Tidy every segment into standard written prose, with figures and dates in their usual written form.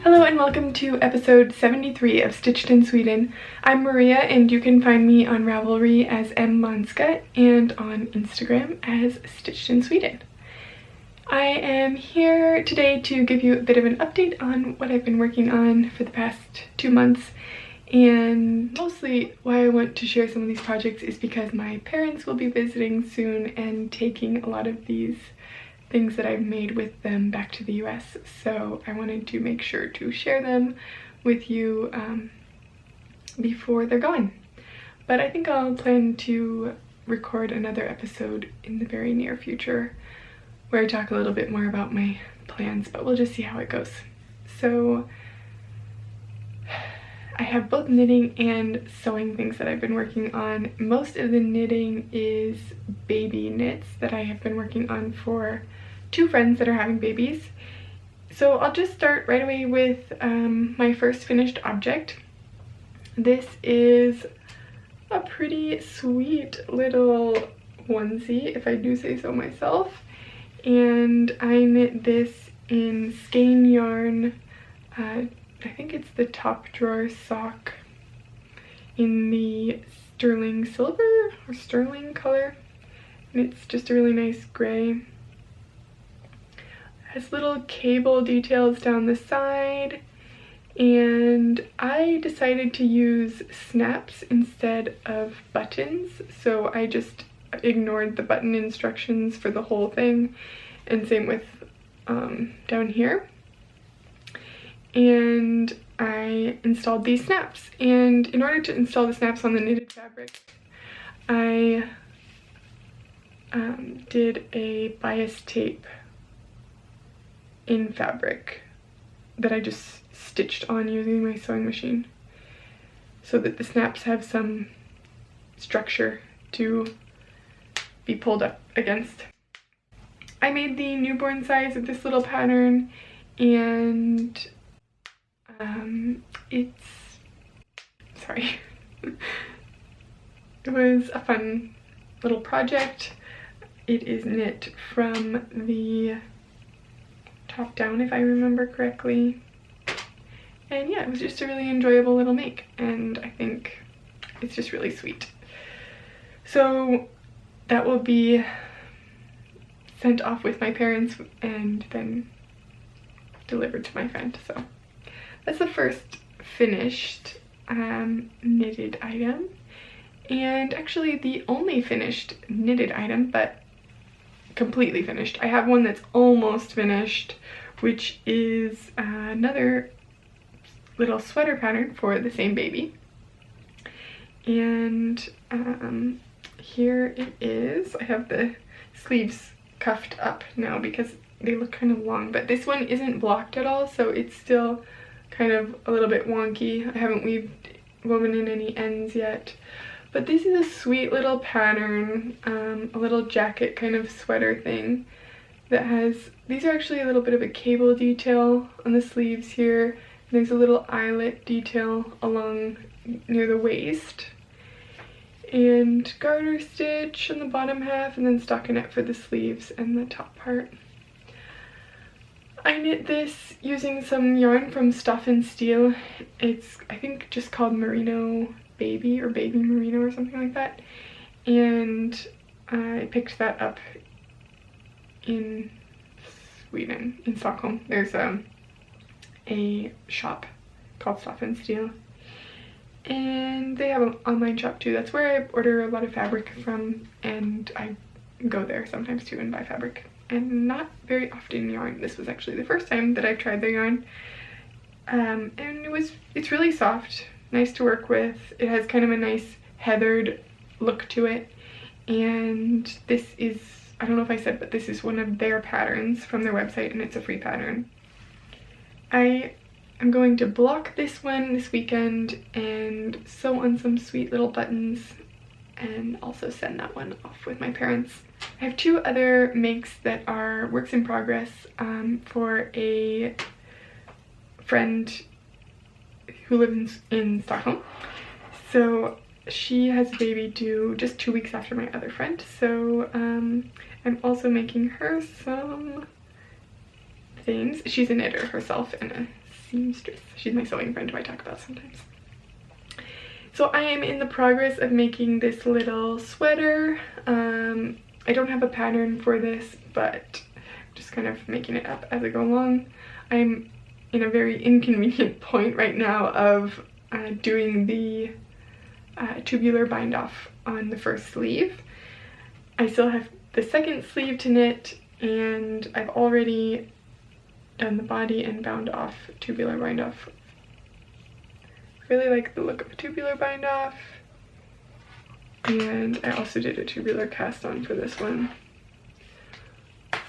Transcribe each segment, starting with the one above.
Hello and welcome to episode 73 of Stitched in Sweden. I'm Maria and you can find me on Ravelry as M. Manska and on Instagram as Stitched in Sweden. I am here today to give you a bit of an update on what I've been working on for the past 2 months, and mostly why I want to share some of these projects is because my parents will be visiting soon and taking a lot of these things that I've made with them back to the US, so I wanted to make sure to share them with you before they're gone. But I think I'll plan to record another episode in the very near future where I talk a little bit more about my plans, but we'll just see how it goes. So I have both knitting and sewing things that I've been working on. Most of the knitting is baby knits that I have been working on for 2 friends that are having babies. So I'll just start right away with my first finished object. This is a pretty sweet little onesie, if I do say so myself. And I knit this in skein yarn. I think it's the top drawer sock in the sterling silver or sterling color. And it's just a really nice gray. Has little cable details down the side, and I decided to use snaps instead of buttons, so I just ignored the button instructions for the whole thing, and same with down here. And I installed these snaps, and in order to install the snaps on the knitted fabric, I did a bias tape in fabric that I just stitched on using my sewing machine so that the snaps have some structure to be pulled up against. I made the newborn size of this little pattern, and it was a fun little project. It is knit from the top down, if I remember correctly, and yeah, it was just a really enjoyable little make, and I think it's just really sweet. So that will be sent off with my parents and then delivered to my friend. So that's the first finished knitted item, and actually the only finished knitted item, but completely finished. I have one that's almost finished, which is another little sweater pattern for the same baby. And here it is. I have the sleeves cuffed up now because they look kind of long, but this one isn't blocked at all, so it's still kind of a little bit wonky. I haven't woven in any ends yet. But this is a sweet little pattern, a little jacket kind of sweater thing that has, these are actually a little bit of a cable detail on the sleeves here. And there's a little eyelet detail along near the waist. And garter stitch on the bottom half, and then stockinette for the sleeves and the top part. I knit this using some yarn from Stuff and Steel. It's, I think, just called Merino Baby or Baby Merino or something like that, and I picked that up in Sweden, in Stockholm. There's a shop called Stuff and Steel, and they have an online shop too. That's where I order a lot of fabric from, and I go there sometimes too and buy fabric, and not very often yarn. This was actually the first time that I've tried their yarn, and it's really soft, nice to work with. It has kind of a nice heathered look to it, and this is, I don't know if I said, but this is one of their patterns from their website, and it's a free pattern. I am going to block this one this weekend and sew on some sweet little buttons, and also send that one off with my parents. I have 2 other makes that are works in progress for a friend who lives in Stockholm. So she has a baby due just 2 weeks after my other friend, so I'm also making her some things. She's a knitter herself and a seamstress. She's my sewing friend who I talk about sometimes. So I am in the progress of making this little sweater. I don't have a pattern for this, but I'm just kind of making it up as I go along. I'm in a very inconvenient point right now of doing the tubular bind off on the first sleeve. I still have the second sleeve to knit, and I've already done the body and bound off tubular bind off. Really like the look of a tubular bind off, and I also did a tubular cast on for this one.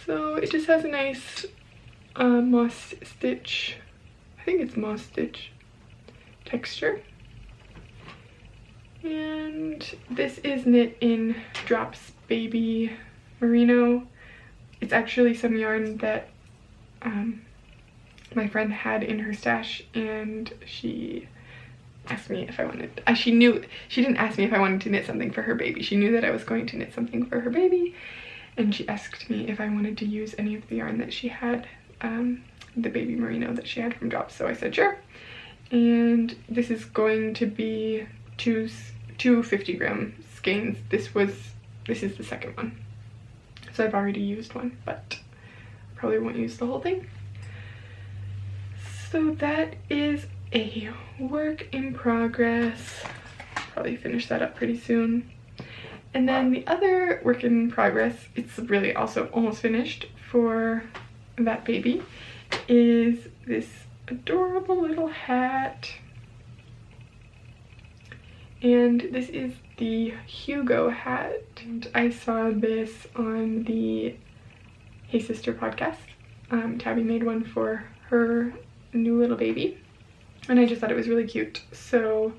So it just has a nice moss stitch, I think it's moss stitch texture. And this is knit in Drops Baby Merino. It's actually some yarn that my friend had in her stash, and she asked me if I wanted, she didn't ask me if I wanted to knit something for her baby. She knew that I was going to knit something for her baby, and she asked me if I wanted to use any of the yarn that she had, the baby merino that she had from Drops. So I said sure. And this is going to be two 50-gram skeins. This is the second one. So I've already used one, but probably won't use the whole thing. So that is a work in progress. Probably finish that up pretty soon. And then the other work in progress, it's really also almost finished for that baby, is this adorable little hat. And this is the Hugo Hat. And I saw this on the Hey Sister podcast. Tabby made one for her new little baby, and I just thought it was really cute. So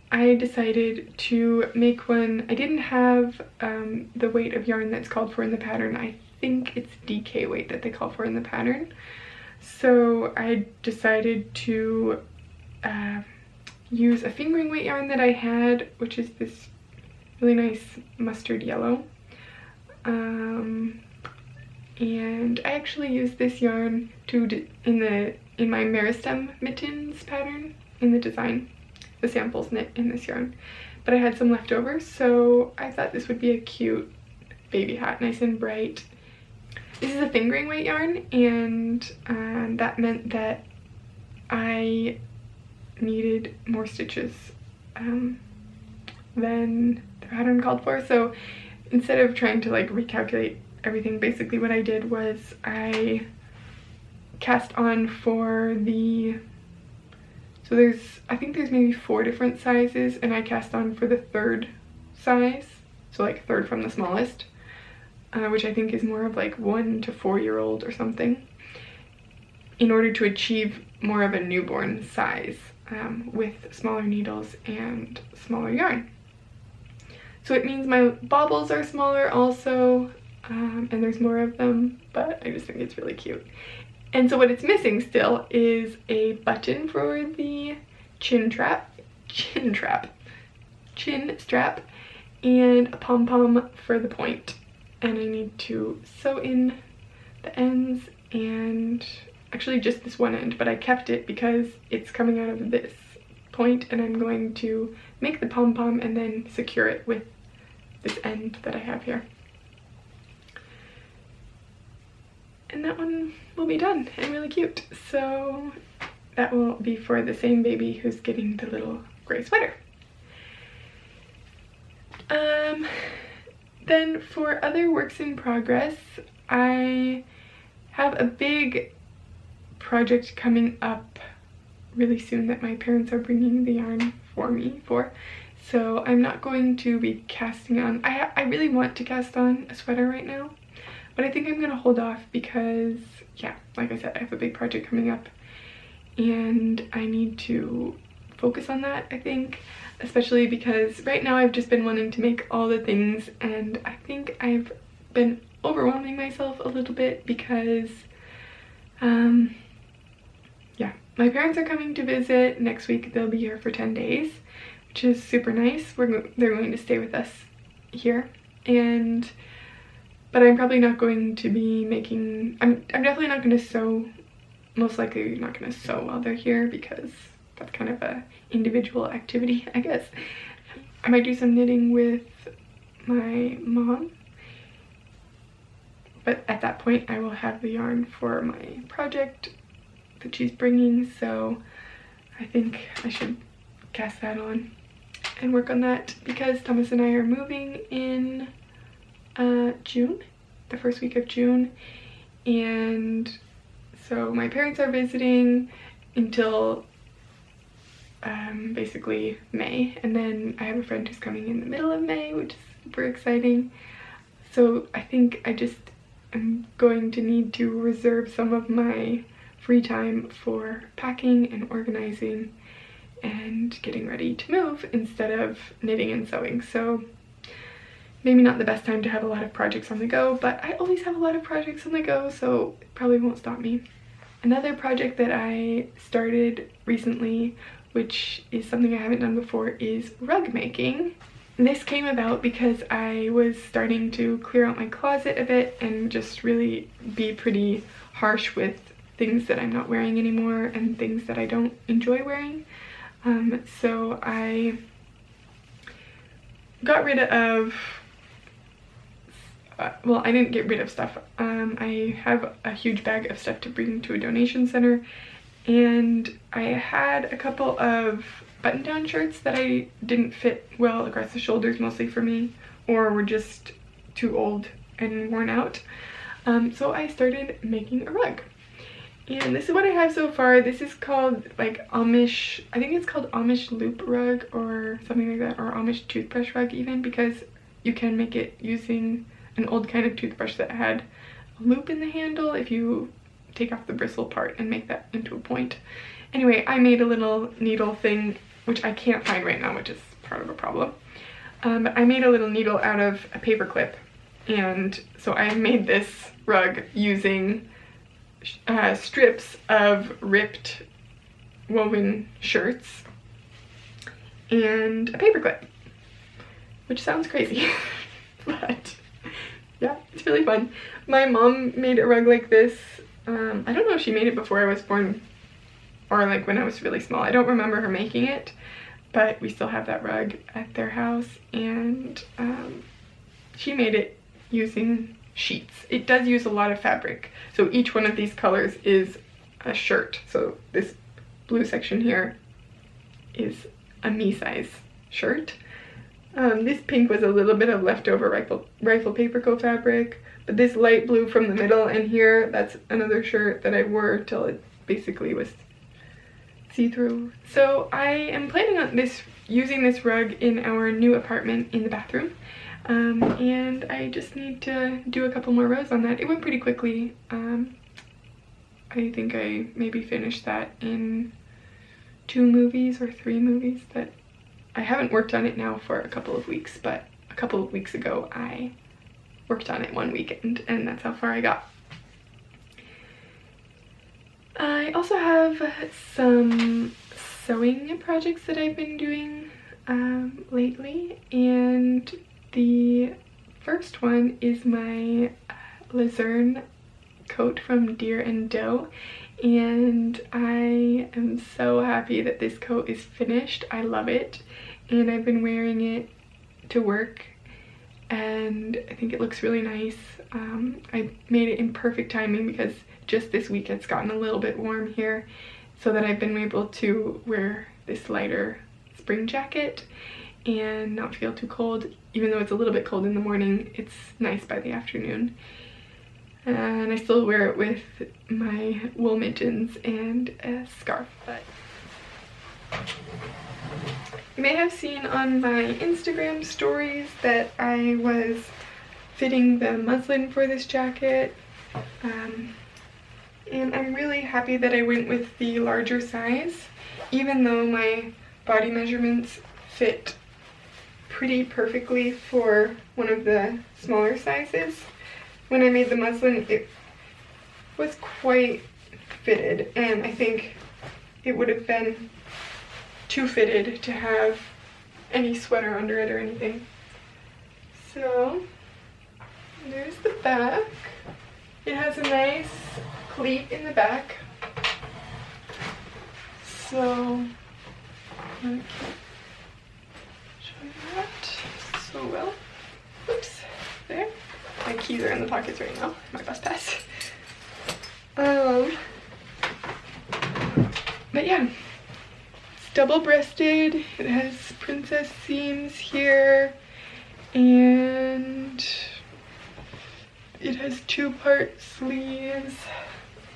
I decided to make one. I didn't have the weight of yarn that's called for in the pattern. I think it's DK weight that they call for in the pattern. So I decided to use a fingering weight yarn that I had, which is this really nice mustard yellow. And I actually used this yarn in my Meristem mittens pattern in the design. The samples knit in this yarn, but I had some left over, so I thought this would be a cute baby hat, nice and bright. This is a fingering weight yarn, and that meant that I needed more stitches than the pattern called for. So instead of trying to like recalculate everything, basically what I did was I cast on for the, so I think there's maybe 4 different sizes, and I cast on for the 3rd size, so like 3rd from the smallest, which I think is more of like 1 to 4-year-old or something, in order to achieve more of a newborn size with smaller needles and smaller yarn. So it means my baubles are smaller also, and there's more of them, but I just think it's really cute. And so what it's missing still is a button for the chin strap, and a pom-pom for the point. And I need to sew in the ends, and actually just this one end, but I kept it because it's coming out of this point, and I'm going to make the pom-pom and then secure it with this end that I have here. And that one will be done and really cute. So that will be for the same baby who's getting the little gray sweater. Then for other works in progress, I have a big project coming up really soon that my parents are bringing the yarn for me for. So I'm not going to be casting on, I really want to cast on a sweater right now, but I think I'm gonna hold off because, yeah, like I said, I have a big project coming up and I need to focus on that, I think, especially because right now I've just been wanting to make all the things, and I think I've been overwhelming myself a little bit because, yeah, my parents are coming to visit next week. They'll be here for 10 days, which is super nice. They're going to stay with us here, but I'm probably not going to be making, I'm definitely not going to sew most likely not going to sew while they're here because that's kind of a individual activity, I guess. I might do some knitting with my mom, but at that point I will have the yarn for my project that she's bringing, so I think I should cast that on and work on that because Thomas and I are moving in June, the first week of June, and so my parents are visiting until basically May, and then I have a friend who's coming in the middle of May, which is super exciting. So I think I just am going to need to reserve some of my free time for packing and organizing and getting ready to move instead of knitting and sewing. So maybe not the best time to have a lot of projects on the go, but I always have a lot of projects on the go, so it probably won't stop me. Another project that I started recently, which is something I haven't done before, is rug making. And this came about because I was starting to clear out my closet a bit and just really be pretty harsh with things that I'm not wearing anymore and things that I don't enjoy wearing. So I got rid of, well, I didn't get rid of stuff. I have a huge bag of stuff to bring to a donation center, and I had a couple of button-down shirts that I didn't fit well across the shoulders, mostly for me, or were just too old and worn out. So I started making a rug. And this is what I have so far. This is called like Amish, I think it's called Amish Loop Rug or something like that, or Amish toothbrush rug even, because you can make it using an old kind of toothbrush that had a loop in the handle if you take off the bristle part and make that into a point. Anyway, I made a little needle thing, which I can't find right now, which is part of a problem. But I made a little needle out of a paper clip, and so I made this rug using strips of ripped woven shirts and a paper clip, which sounds crazy, but yeah, it's really fun. My mom made a rug like this. I don't know if she made it before I was born or like when I was really small. I don't remember her making it, but we still have that rug at their house, and she made it using sheets. It does use a lot of fabric, so each one of these colors is a shirt. So this blue section here is a me size shirt. This pink was a little bit of leftover rifle paper fabric, but this light blue from the middle and here, that's another shirt that I wore till it basically was see-through. So I am planning on using this rug in our new apartment in the bathroom. And I just need to do a couple more rows on that. It went pretty quickly. I think I maybe finished that in 2 movies or 3 movies, but I haven't worked on it now for a couple of weeks, but a couple of weeks ago I worked on it one weekend, and that's how far I got. I also have some sewing projects that I've been doing lately, and the first one is my Luzerne coat from Deer and Doe, and I am so happy that this coat is finished. I love it, and I've been wearing it to work, and I think it looks really nice. I made it in perfect timing because just this week it's gotten a little bit warm here, so that I've been able to wear this lighter spring jacket and not feel too cold. Even though it's a little bit cold in the morning, it's nice by the afternoon. And I still wear it with my wool mittens and a scarf. But you may have seen on my Instagram stories that I was fitting the muslin for this jacket. And I'm really happy that I went with the larger size, even though my body measurements fit pretty perfectly for one of the smaller sizes. When I made the muslin, it was quite fitted, and I think it would have been too fitted to have any sweater under it or anything. So there's the back. It has a nice pleat in the back, So I can't show you that so well. Oops, there. My keys are in the pockets right now, my bus pass. But yeah, it's double-breasted. It has princess seams here, and it has 2-part sleeves.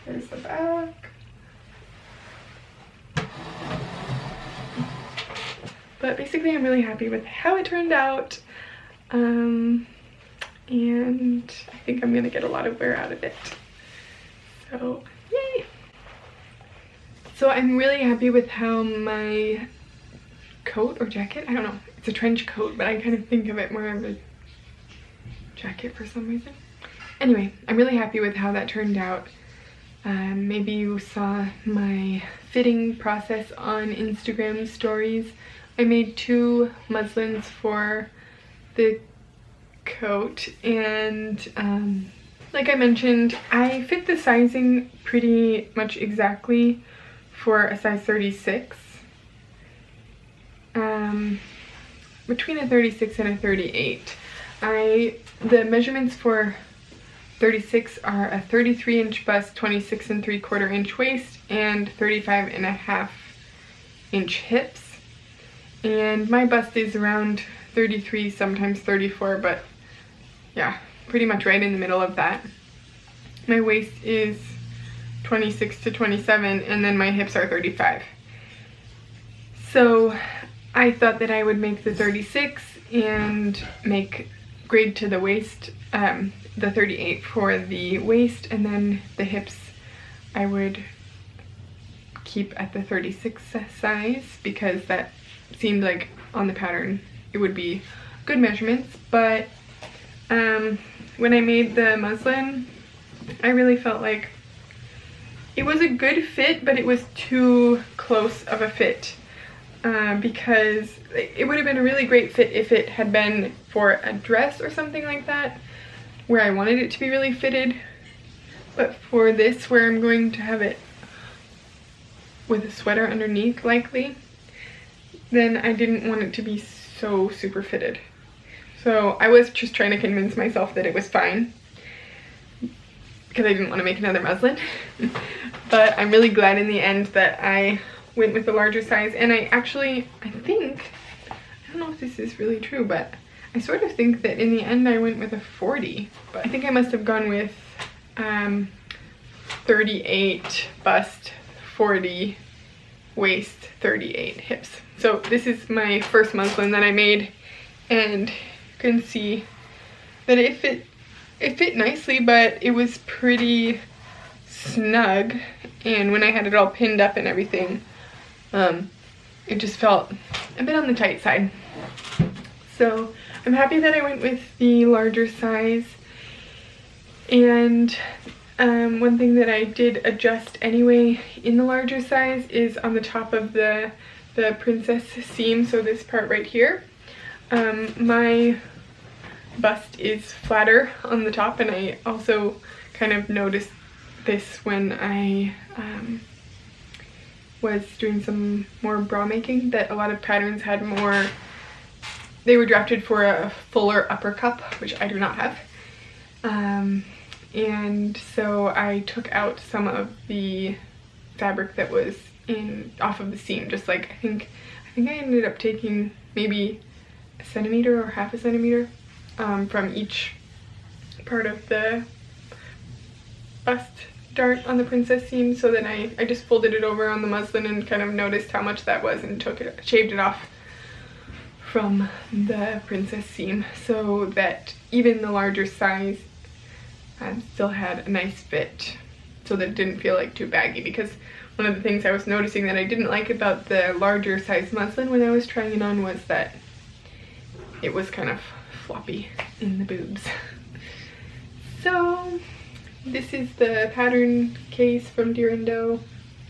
There's the back. But basically, I'm really happy with how it turned out. And I think I'm gonna get a lot of wear out of it. So, yay! So I'm really happy with how my coat or jacket, I don't know, it's a trench coat, but I kind of think of it more of a jacket for some reason. Anyway, I'm really happy with how that turned out. Maybe you saw my fitting process on Instagram stories. I made 2 muslins for the coat, and like I mentioned, I fit the sizing pretty much exactly for a size 36. Between a 36 and a 38. The measurements for 36 are a 33-inch bust, 26 3/4-inch waist, and 35.5-inch hips. And my bust is around 33, sometimes 34, but yeah, pretty much right in the middle of that. My waist is 26 to 27, and then my hips are 35. So I thought that I would make the 36 and make grade to the waist, the 38 for the waist, and then the hips I would keep at the 36 size, because that seemed like on the pattern it would be good measurements. But when I made the muslin, I really felt like it was a good fit, but it was too close of a fit, because it would have been a really great fit if it had been for a dress or something like that, where I wanted it to be really fitted. But for this, where I'm going to have it with a sweater underneath likely, then I didn't want it to be so super fitted. So I was just trying to convince myself that it was fine, because I didn't want to make another muslin. But I'm really glad in the end that I went with the larger size. And I think, I don't know if this is really true, but I sort of think that in the end I went with a 40. But I think I must have gone with 38 bust, 40 waist, 38 hips. So this is my first muslin that I made, and you can see that it fit nicely, but it was pretty snug, and when I had it all pinned up and everything, it just felt a bit on the tight side. So I'm happy that I went with the larger size. And one thing that I did adjust anyway in the larger size is on the top of the princess seam, so this part right here. My bust is flatter on the top, and I also kind of noticed this when I was doing some more bra making, that a lot of patterns had more, they were drafted for a fuller upper cup, which I do not have. And so I took out some of the fabric that was off of the seam, just like I think I ended up taking maybe a centimeter or half a centimeter from each part of the bust dart on the princess seam, so then I just folded it over on the muslin and kind of noticed how much that was and shaved it off from the princess seam, so that even the larger size still had a nice fit, so that it didn't feel like too baggy. Because one of the things I was noticing that I didn't like about the larger size muslin when I was trying it on was that it was kind of floppy in the boobs. So this is the pattern case from Deer & Doe.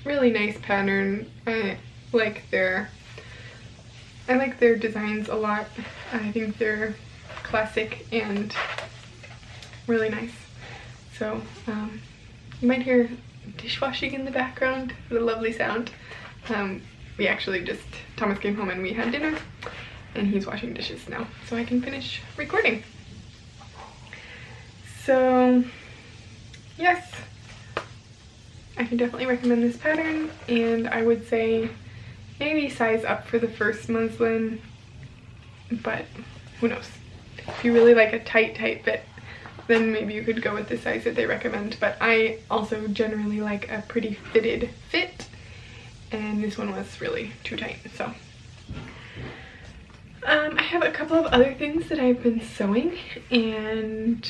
Really nice pattern. I like their designs a lot. I think they're classic and really nice. So you might hear dishwashing in the background, the lovely sound. We actually just, Thomas came home and we had dinner, and he's washing dishes now, so I can finish recording. So yes, I can definitely recommend this pattern, and I would say maybe size up for the first muslin, but who knows. If you really like a tight fit, then maybe you could go with the size that they recommend, but I also generally like a pretty fitted fit, and this one was really too tight. So I have a couple of other things that I've been sewing, and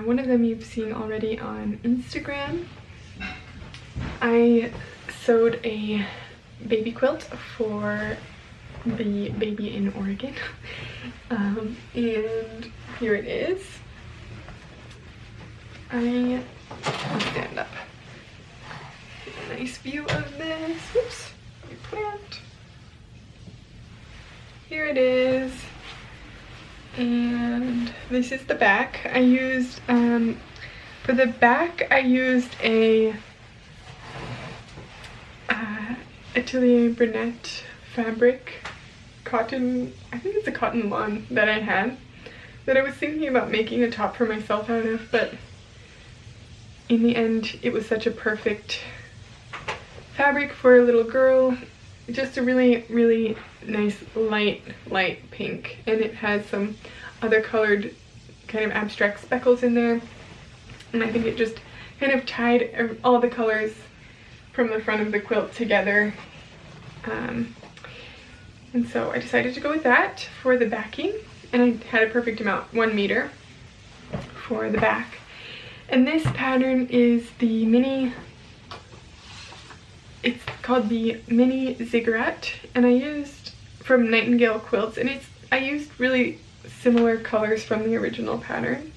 one of them you've seen already on Instagram. I sewed a baby quilt for the baby in Oregon, and here it is. I'll stand up. Get a nice view of this. Oops, my plant. Here it is, and this is the back. I used, for the back, I used a Atelier Burnett fabric, cotton, I think it's a cotton lawn that I had, that I was thinking about making a top for myself out of, but in the end it was such a perfect fabric for a little girl. Just a really nice light pink, and it has some other colored kind of abstract speckles in there, and I think it just kind of tied all the colors from the front of the quilt together, and so I decided to go with that for the backing, and I had a perfect amount, 1 meter for the back. And this pattern is the mini, it's called the mini ziggurat, and I used from Nightingale Quilts, and I used really similar colors from the original pattern,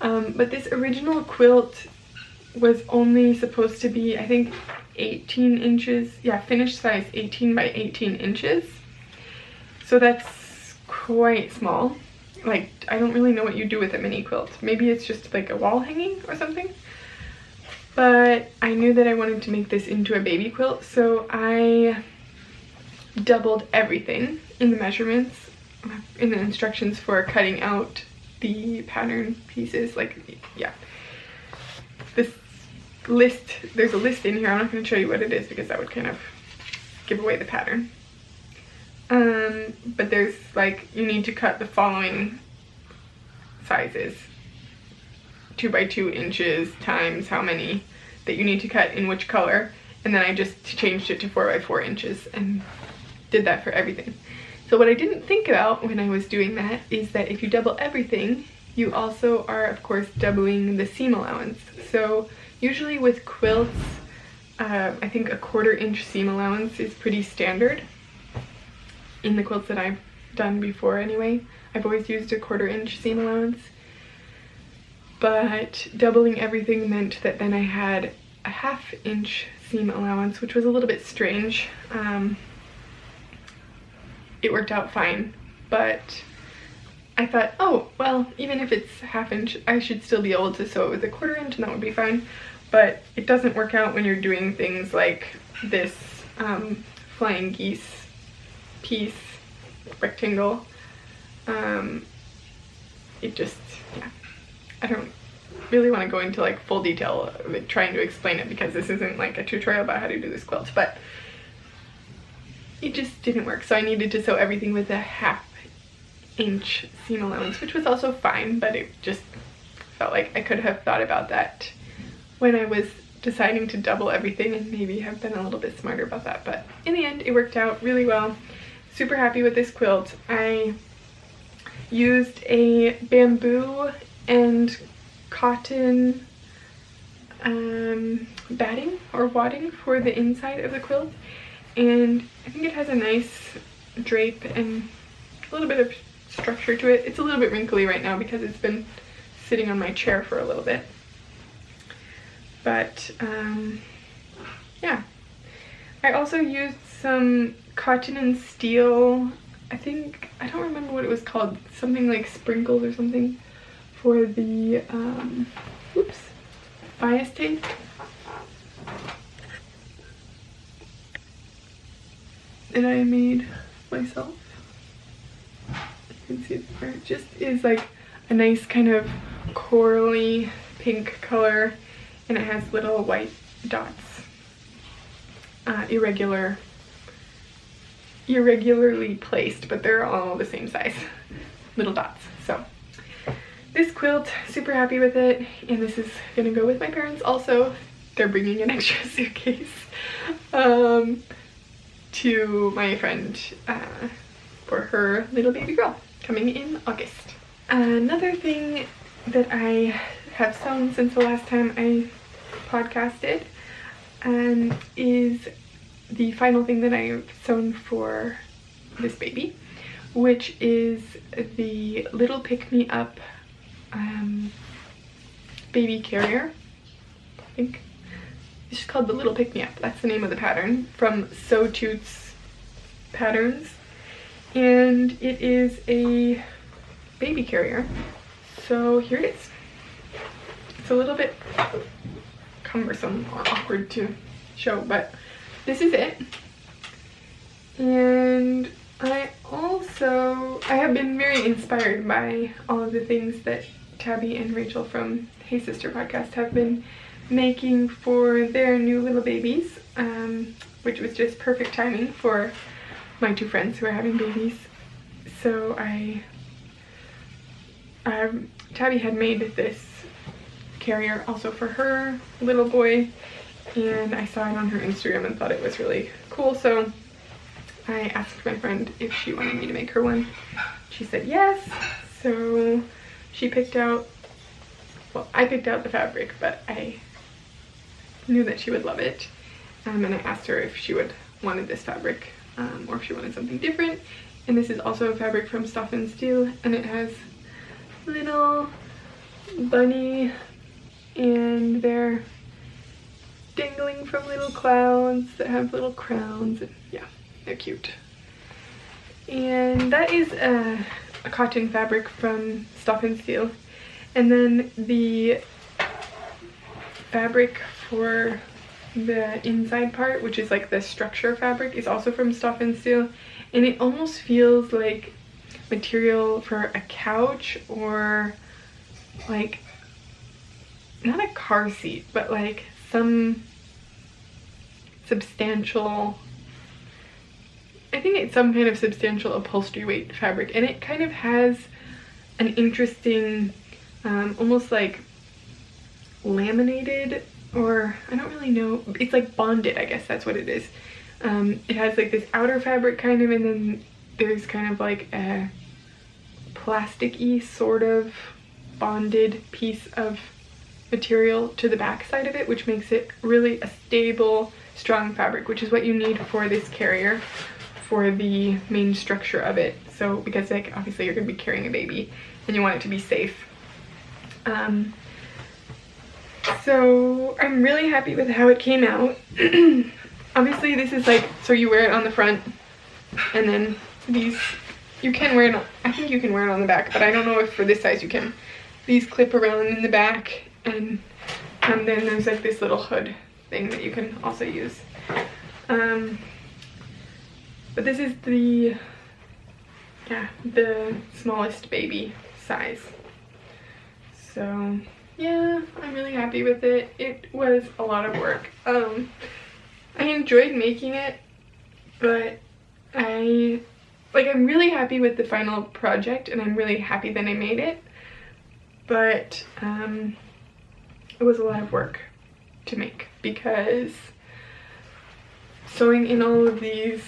but this original quilt was only supposed to be, I think, 18 inches, yeah, finished size 18 by 18 inches, so that's quite small. Like, I don't really know what you do with a mini quilt. Maybe it's just like a wall hanging or something, but I knew that I wanted to make this into a baby quilt, so I doubled everything in the measurements, in the instructions for cutting out the pattern pieces. Like, yeah, this list, there's a list in here. I'm not going to show you what it is because that would kind of give away the pattern, but there's like, you need to cut the following sizes, 2 by 2 inches times how many that you need to cut in which color, and then I just changed it to 4 by 4 inches and did that for everything. So what I didn't think about when I was doing that is that if you double everything, you also are of course doubling the seam allowance. So usually with quilts, I think a 1/4 inch seam allowance is pretty standard in the quilts that I've done before anyway. I've always used a 1/4 inch seam allowance, but doubling everything meant that then I had a 1/2 inch seam allowance, which was a little bit strange. It worked out fine, but I thought, oh, well, even if it's 1/2 inch, I should still be able to sew it with a 1/4 inch and that would be fine. But it doesn't work out when you're doing things like this flying geese piece, rectangle. It just, yeah, I don't really want to go into like full detail of it, trying to explain it, because this isn't like a tutorial about how to do this quilt, but it just didn't work. So I needed to sew everything with a 1/2 inch seam allowance, which was also fine, but it just felt like I could have thought about that when I was deciding to double everything and maybe have been a little bit smarter about that. But in the end, it worked out really well. Super happy with this quilt. I used a bamboo and cotton batting or wadding for the inside of the quilt, and I think it has a nice drape and a little bit of structure to it. It's a little bit wrinkly right now because it's been sitting on my chair for a little bit, but yeah. I also used some cotton and steel, I don't remember what it was called, something like sprinkles or something, for the bias tape. that I made myself. You can see it there. It just is like a nice kind of corally pink color, and it has little white dots. Irregularly placed, but they're all the same size little dots. So this quilt, super happy with it, and this is gonna go with my parents. Also, they're bringing an extra suitcase to my friend for her little baby girl coming in August. Another thing that I have sewn since the last time I podcasted is the final thing that I've sewn for this baby, which is the Little Pick Me Up baby carrier. I think it's just called the Little Pick Me Up. That's the name of the pattern from Sew Toots Patterns, and it is a baby carrier. So here it is. It's a little bit cumbersome or awkward to show, but this is it. And I have been very inspired by all of the things that Tabby and Rachel from Hey Sister podcast have been making for their new little babies, which was just perfect timing for my two friends who are having babies. So Tabby had made this carrier also for her little boy, and I saw it on her Instagram and thought it was really cool, so I asked my friend if she wanted me to make her one. She said yes, so she picked out, well, I picked out the fabric, but I knew that she would love it, and I asked her if she wanted this fabric or if she wanted something different. And this is also a fabric from Stuff and Steel, and it has little bunny, and they're dangling from little clouds that have little crowns, and yeah, they're cute. And that is a cotton fabric from Stuff and Steel. And then the fabric for the inside part, which is like the structure fabric, is also from Stuff and Steel, and it almost feels like material for a couch, or like not a car seat, but like some substantial, I think it's some kind of substantial upholstery weight fabric, and it kind of has an interesting almost like laminated, or I don't really know, it's like bonded, I guess that's what it is. It has like this outer fabric kind of, and then there's kind of like a plasticky sort of bonded piece of material to the back side of it, which makes it really a stable, strong fabric, which is what you need for this carrier, for the main structure of it. So because like obviously you're going to be carrying a baby and you want it to be safe. So I'm really happy with how it came out. Obviously this is like, so you wear it on the front, and then these, you can wear it, I think you can wear it on the back, but I don't know if for this size you can. These clip around in the back, and then there's like this little hood thing that you can also use. But this is the smallest baby size. So yeah, I'm really happy with it. It was a lot of work. I enjoyed making it, but I'm really happy with the final project, and I'm really happy that I made it. But it was a lot of work to make, because sewing in all of these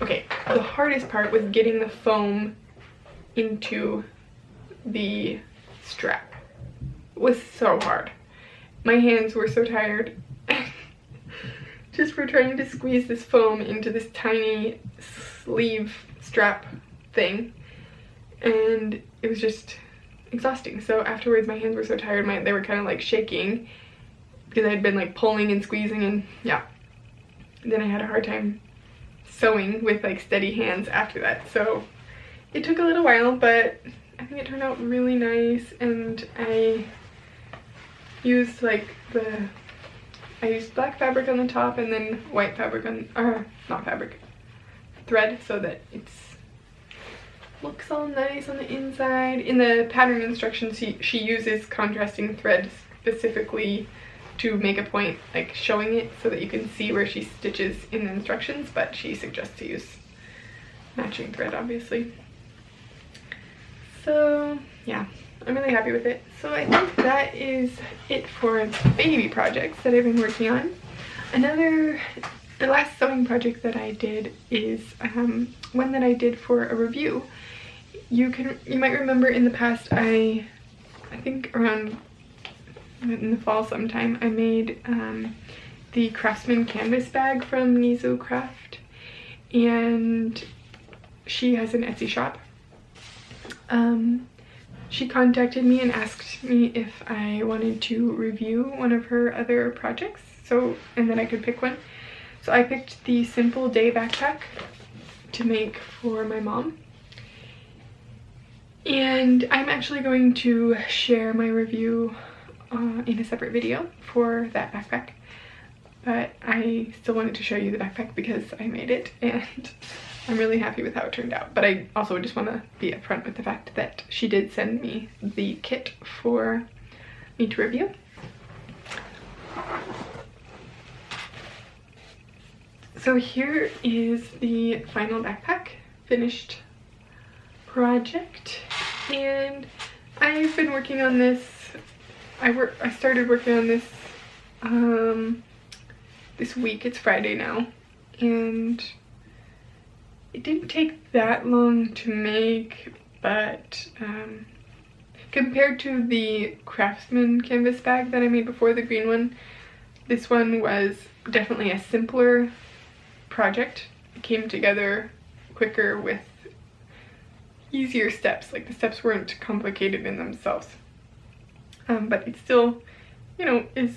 okay, the hardest part was getting the foam into the strap. It was so hard. My hands were so tired just for trying to squeeze this foam into this tiny sleeve strap thing, and it was just exhausting. So afterwards my hands were so tired, they were kind of like shaking because I had been like pulling and squeezing, and yeah, then I had a hard time sewing with like steady hands after that. So it took a little while, but I think it turned out really nice, and I used like the I used black fabric on the top and then white fabric on, or not fabric, thread, so that it's looks all nice on the inside. In the pattern instructions, she uses contrasting thread specifically to make a point, like showing it so that you can see where she stitches in the instructions, but she suggests to use matching thread, obviously. So yeah, I'm really happy with it. So I think that is it for baby projects that I've been working on. The last sewing project that I did is one that I did for a review. You might remember in the past, I think around in the fall sometime, I made the Craftsman canvas bag from Nizo Craft, and she has an Etsy shop. She contacted me and asked me if I wanted to review one of her other projects, and then I could pick one. So I picked the Simple Day backpack to make for my mom. And I'm actually going to share my review in a separate video for that backpack. But I still wanted to show you the backpack because I made it and I'm really happy with how it turned out. But I also just want to be upfront with the fact that she did send me the kit for me to review. So here is the final backpack, finished project, and I've been working on this. I started working on this this week. It's Friday now, and it didn't take that long to make, but compared to the Craftsman canvas bag that I made before, the green one, this one was definitely a simpler project. It came together quicker with easier steps. Like, the steps weren't complicated in themselves, but it still, you know, is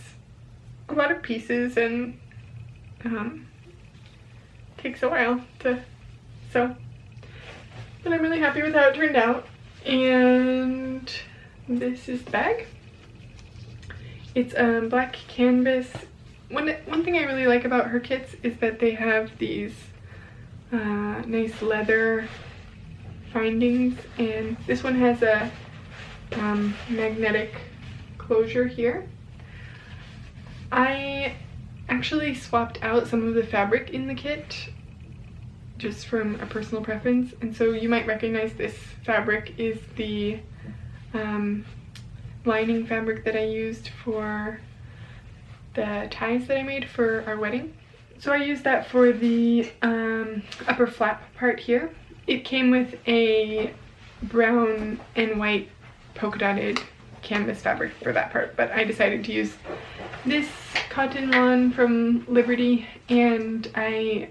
a lot of pieces and takes a while to sew. But I'm really happy with how it turned out. And this is the bag. It's black canvas. One thing I really like about her kits is that they have these nice leather findings, and this one has a magnetic closure here. I actually swapped out some of the fabric in the kit just from a personal preference, and so you might recognize this fabric is the lining fabric that I used for the ties that I made for our wedding. So I used that for the upper flap part here. It came with a brown and white polka dotted canvas fabric for that part, but I decided to use this cotton lawn from Liberty, and I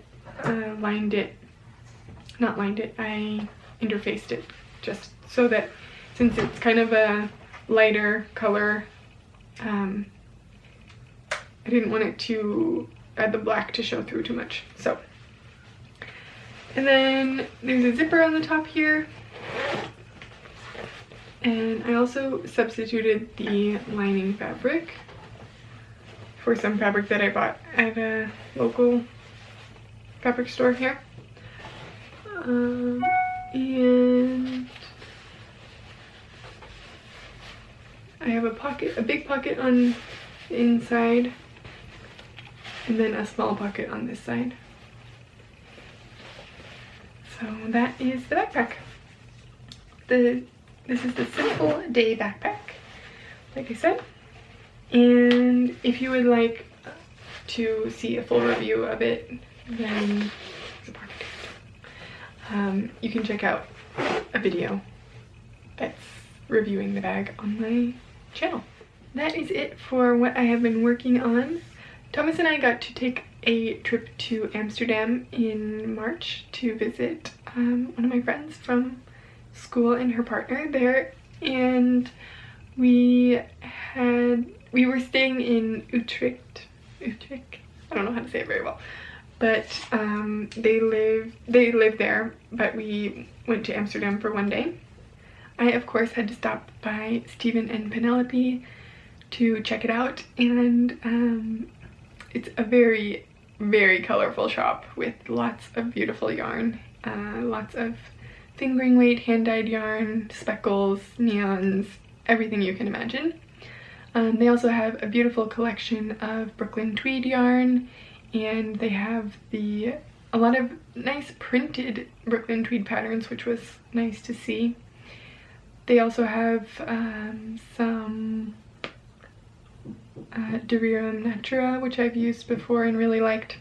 I interfaced it just so that, since it's kind of a lighter color, I didn't want it to add the black to show through too much. So, and then there's a zipper on the top here, and I also substituted the lining fabric for some fabric that I bought at a local fabric store here. And I have a big pocket on the inside, and then a small pocket on this side. So that is the backpack. This is the Simple Day backpack, like I said. And if you would like to see a full review of it, then you can check out a video that's reviewing the bag on my channel. That is it for what I have been working on. Thomas and I got to take a trip to Amsterdam in March to visit one of my friends from school and her partner there, and we were staying in Utrecht. I don't know how to say it very well, but they live there, but we went to Amsterdam for one day. I of course had to stop by Stephen and Penelope to check it out, and it's a very, very colorful shop with lots of beautiful yarn, lots of fingering weight, hand-dyed yarn, speckles, neons, everything you can imagine. They also have a beautiful collection of Brooklyn tweed yarn, and they have a lot of nice printed Brooklyn tweed patterns, which was nice to see. They also have some Derirum Natura, which I've used before and really liked.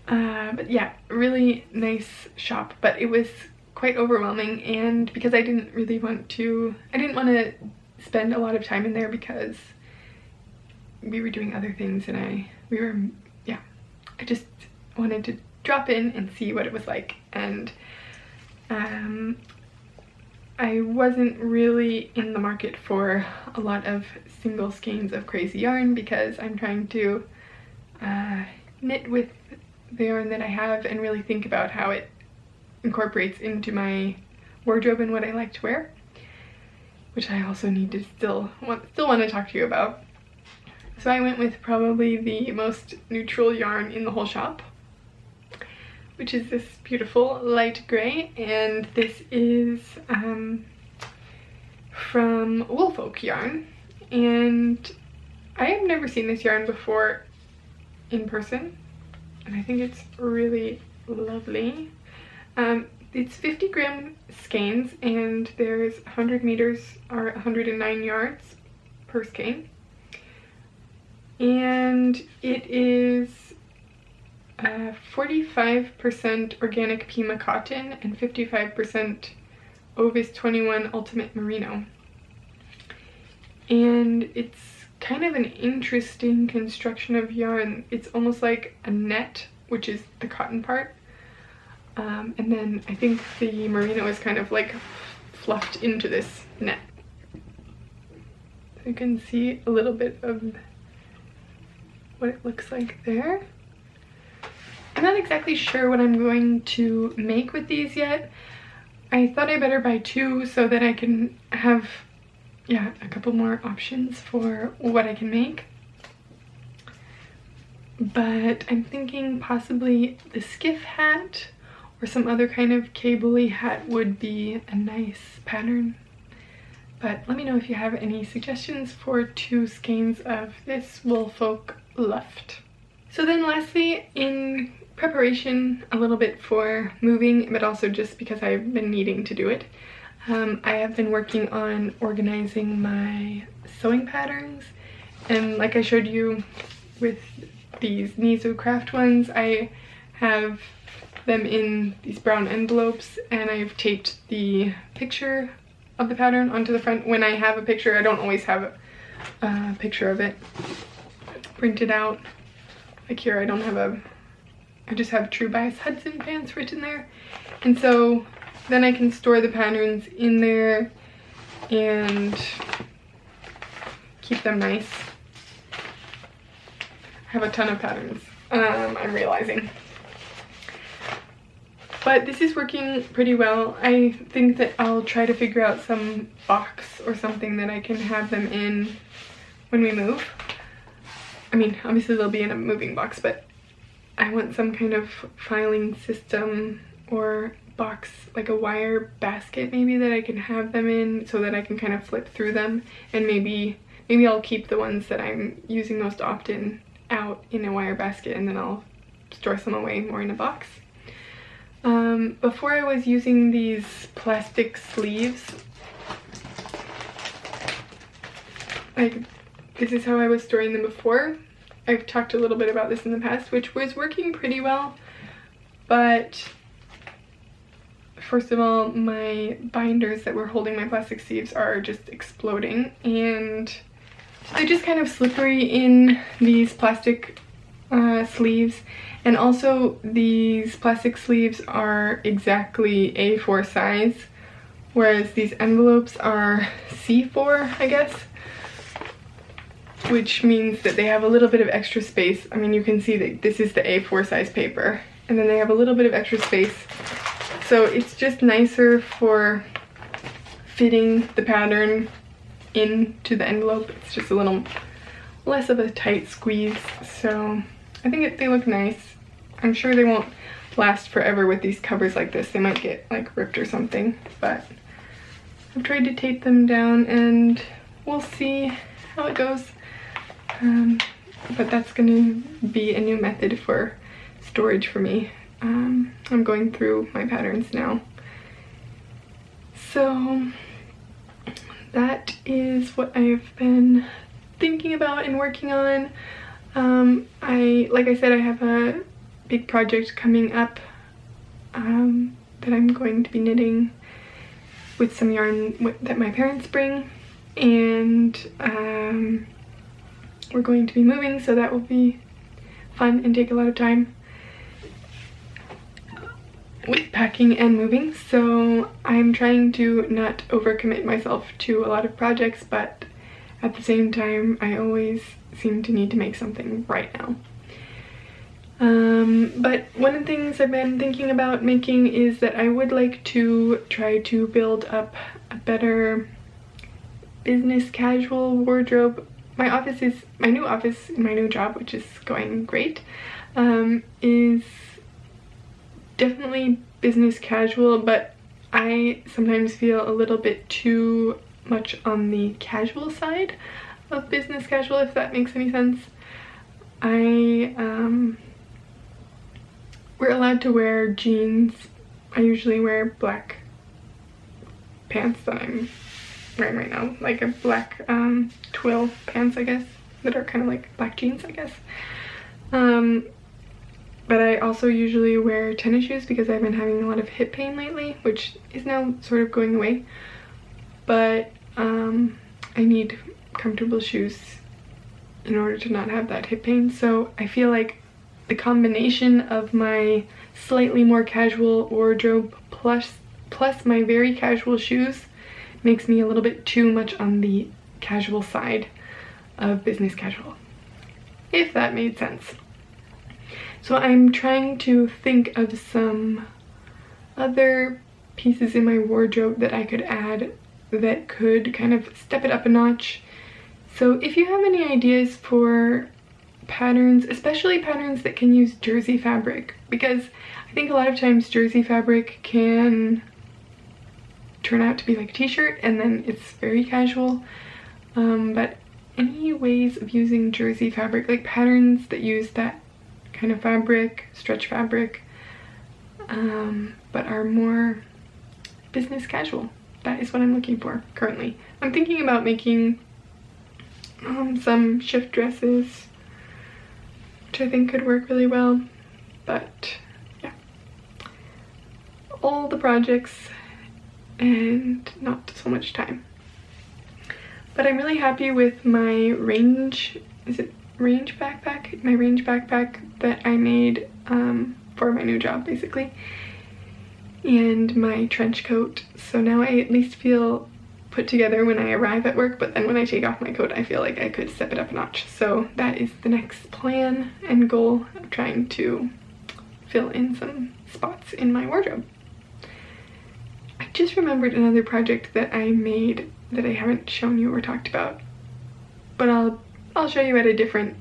But yeah, really nice shop, but it was quite overwhelming, and because I didn't want to spend a lot of time in there because we were doing other things, and I just wanted to drop in and see what it was like. And I wasn't really in the market for a lot of single skeins of crazy yarn because I'm trying to knit with the yarn that I have and really think about how it incorporates into my wardrobe and what I like to wear, which I also need to still want to talk to you about. So I went with probably the most neutral yarn in the whole shop, which is this beautiful light gray, and this is from Woolfolk yarn, and I have never seen this yarn before in person, and I think it's really lovely. It's 50 gram skeins, and there's 100 meters or 109 yards per skein, and it is 45% organic Pima cotton and 55% Ovis 21 Ultimate Merino. And it's kind of an interesting construction of yarn. It's almost like a net, which is the cotton part. And then I think the merino is kind of like fluffed into this net. You can see a little bit of what it looks like there. I'm not exactly sure what I'm going to make with these yet. I thought I better buy two so that I can have, a couple more options for what I can make. But I'm thinking possibly the skiff hat or some other kind of cable-y hat would be a nice pattern. But let me know if you have any suggestions for 2 skeins of this Woolfolk Luft. So then lastly, in preparation a little bit for moving, but also just because I've been needing to do it, I have been working on organizing my sewing patterns, and like I showed you with these Nizo Craft ones, I have them in these brown envelopes, and I've taped the picture of the pattern onto the front. When I have a picture, I don't always have a picture of it printed out. Like here, I just have True Bias Hudson pants written there. And so then I can store the patterns in there and keep them nice. I have a ton of patterns, I'm realizing. But this is working pretty well. I think that I'll try to figure out some box or something that I can have them in when we move. I mean, obviously they'll be in a moving box, but I want some kind of filing system or box, like a wire basket maybe, that I can have them in so that I can kind of flip through them, and maybe I'll keep the ones that I'm using most often out in a wire basket, and then I'll store some away more in a box. Before I was using these plastic sleeves, like this is how I was storing them before. I've talked a little bit about this in the past, which was working pretty well, but first of all, my binders that were holding my plastic sleeves are just exploding, and so they're just kind of slippery in these plastic sleeves. And also these plastic sleeves are exactly A4 size, whereas these envelopes are C4, I guess, which means that they have a little bit of extra space. I mean, you can see that this is the A4 size paper, and then they have a little bit of extra space. So it's just nicer for fitting the pattern into the envelope. It's just a little less of a tight squeeze, so I think they look nice. I'm sure they won't last forever with these covers like this. They might get like ripped or something, but I've tried to tape them down and we'll see how it goes. But that's gonna be a new method for storage for me. I'm going through my patterns now. So that is what I've been thinking about and working on. Like I said, I have a big project coming up that I'm going to be knitting with some yarn that my parents bring, and we're going to be moving, so that will be fun and take a lot of time with packing and moving. So I'm trying to not overcommit myself to a lot of projects, but at the same time I always seem to need to make something right now. But one of the things I've been thinking about making is that I would like to try to build up a better business casual wardrobe. My new office in my new job, which is going great, is definitely business casual, but I sometimes feel a little bit too much on the casual side of business casual, if that makes any sense. We're allowed to wear jeans. I usually wear black pants that I'm wearing right now, like a black twill pants, I guess, that are kind of like black jeans, I guess. But I also usually wear tennis shoes because I've been having a lot of hip pain lately, which is now sort of going away. But I need comfortable shoes in order to not have that hip pain. So I feel like the combination of my slightly more casual wardrobe plus my very casual shoes makes me a little bit too much on the casual side of business casual, if that made sense. So I'm trying to think of some other pieces in my wardrobe that I could add that could kind of step it up a notch. So if you have any ideas for patterns, especially patterns that can use jersey fabric, because I think a lot of times jersey fabric can turn out to be like a t-shirt and then it's very casual, but any ways of using jersey fabric, like patterns that use that kind of fabric, stretch fabric, but are more business casual. That is what I'm looking for currently. I'm thinking about making some shift dresses, which I think could work really well, but yeah, all the projects and not so much time. But I'm really happy with my range backpack? My range backpack that I made for my new job, basically, and my trench coat. So now I at least feel put together when I arrive at work, but then when I take off my coat I feel like I could step it up a notch. So that is the next plan and goal of trying to fill in some spots in my wardrobe. I just remembered another project that I made that I haven't shown you or talked about, but I'll show you at a different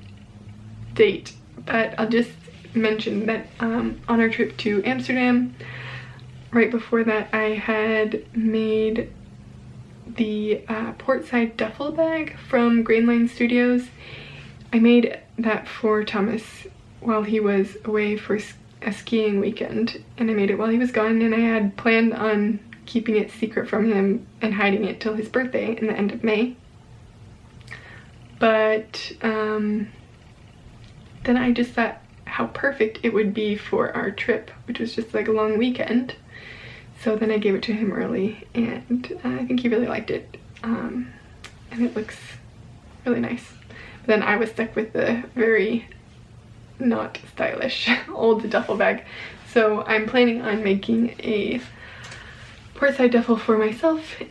date. But I'll just mention that on our trip to Amsterdam, right before that, I had made the portside duffel bag from Grainline Studios. I made that for Thomas while he was away for a skiing weekend, and I made it while he was gone, and I had planned on keeping it secret from him and hiding it till his birthday in the end of May. But then I just thought how perfect it would be for our trip, which was just like a long weekend. So then I gave it to him early, and I think he really liked it, and it looks really nice. But then I was stuck with the very not stylish old duffel bag, so I'm planning on making a portside duffel for myself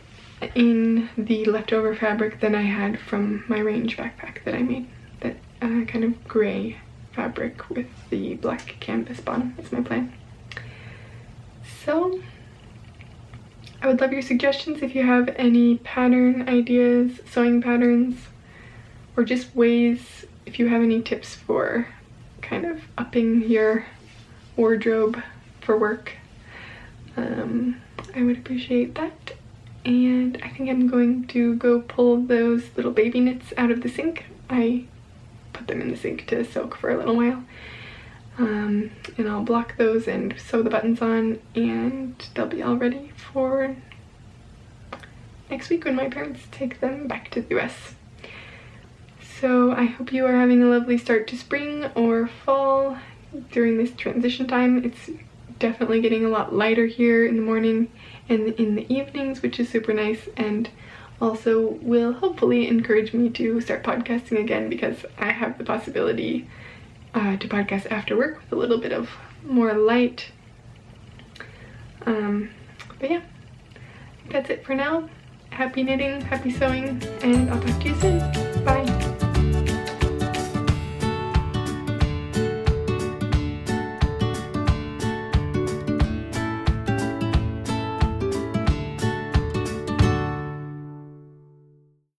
in the leftover fabric that I had from my range backpack that I made, that kind of gray fabric with the black canvas bottom is my plan. So I would love your suggestions if you have any pattern ideas, sewing patterns, or just ways, if you have any tips for kind of upping your wardrobe for work, I would appreciate that. And I think I'm going to go pull those little baby knits out of the sink. I put them in the sink to soak for a little while. And I'll block those and sew the buttons on, and they'll be all ready for next week when my parents take them back to the US. So I hope you are having a lovely start to spring or fall during this transition time. It's definitely getting a lot lighter here in the morning and in the evenings, which is super nice, and also will hopefully encourage me to start podcasting again, because I have the possibility to podcast after work with a little bit of more light. But yeah, that's it for now. Happy knitting, happy sewing, and I'll talk to you soon. Bye.